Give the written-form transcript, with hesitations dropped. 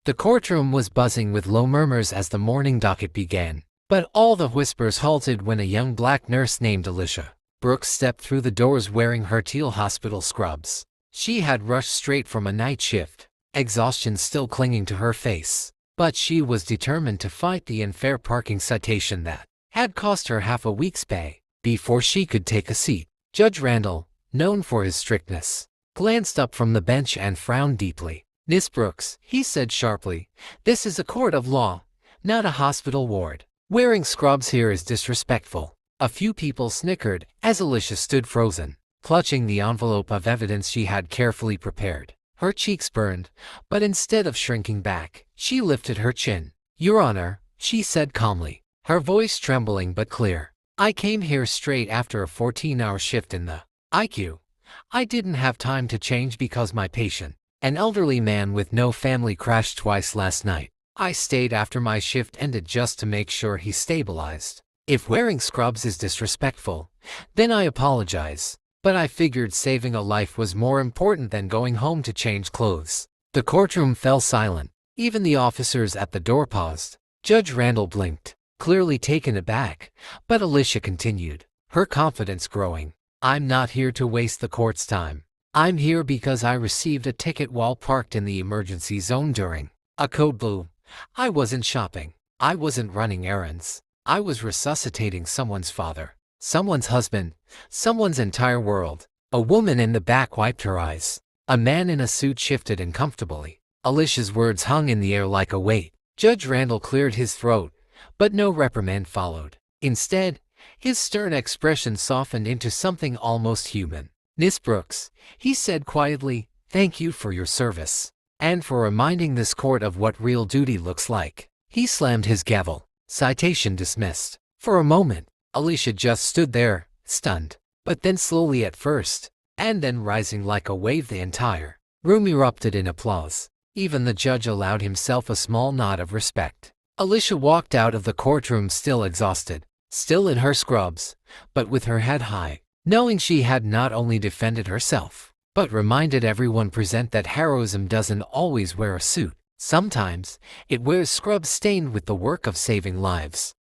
The courtroom was buzzing with low murmurs as the morning docket began, but all the whispers halted when a young black nurse named Alicia Brooks stepped through the doors wearing her teal hospital scrubs. She had rushed straight from a night shift, exhaustion still clinging to her face, but she was determined to fight the unfair parking citation that had cost her half a week's pay before she could take a seat. Judge Randall, known for his strictness, glanced up from the bench and frowned deeply. "Miss Brooks," he said sharply, "this is a court of law, not a hospital ward. Wearing scrubs here is disrespectful." A few people snickered as Alicia stood frozen, clutching the envelope of evidence she had carefully prepared. Her cheeks burned, but instead of shrinking back, she lifted her chin. "Your Honor," she said calmly, her voice trembling but clear, "I came here straight after a 14-hour shift in the IQ. I didn't have time to change because my patient, an elderly man with no family, crashed twice last night. I stayed after my shift ended just to make sure he stabilized. If wearing scrubs is disrespectful, then I apologize, but I figured saving a life was more important than going home to change clothes." The courtroom fell silent. Even the officers at the door paused. Judge Randall blinked, clearly taken aback, but Alicia continued, her confidence growing. "I'm not here to waste the court's time. I'm here because I received a ticket while parked in the emergency zone during a code blue. I wasn't shopping. I wasn't running errands. I was resuscitating someone's father, someone's husband, someone's entire world." A woman in the back wiped her eyes. A man in a suit shifted uncomfortably. Alicia's words hung in the air like a weight. Judge Randall cleared his throat, but no reprimand followed. Instead, his stern expression softened into something almost human. "Miss Brooks," he said quietly, "thank you for your service, and for reminding this court of what real duty looks like." He slammed his gavel. Citation dismissed. For a moment, Alicia just stood there, stunned, but then slowly at first, and then rising like a wave, the entire room erupted in applause. Even the judge allowed himself a small nod of respect. Alicia walked out of the courtroom still exhausted, still in her scrubs, but with her head high, knowing she had not only defended herself, but reminded everyone present that heroism doesn't always wear a suit. Sometimes, it wears scrubs stained with the work of saving lives.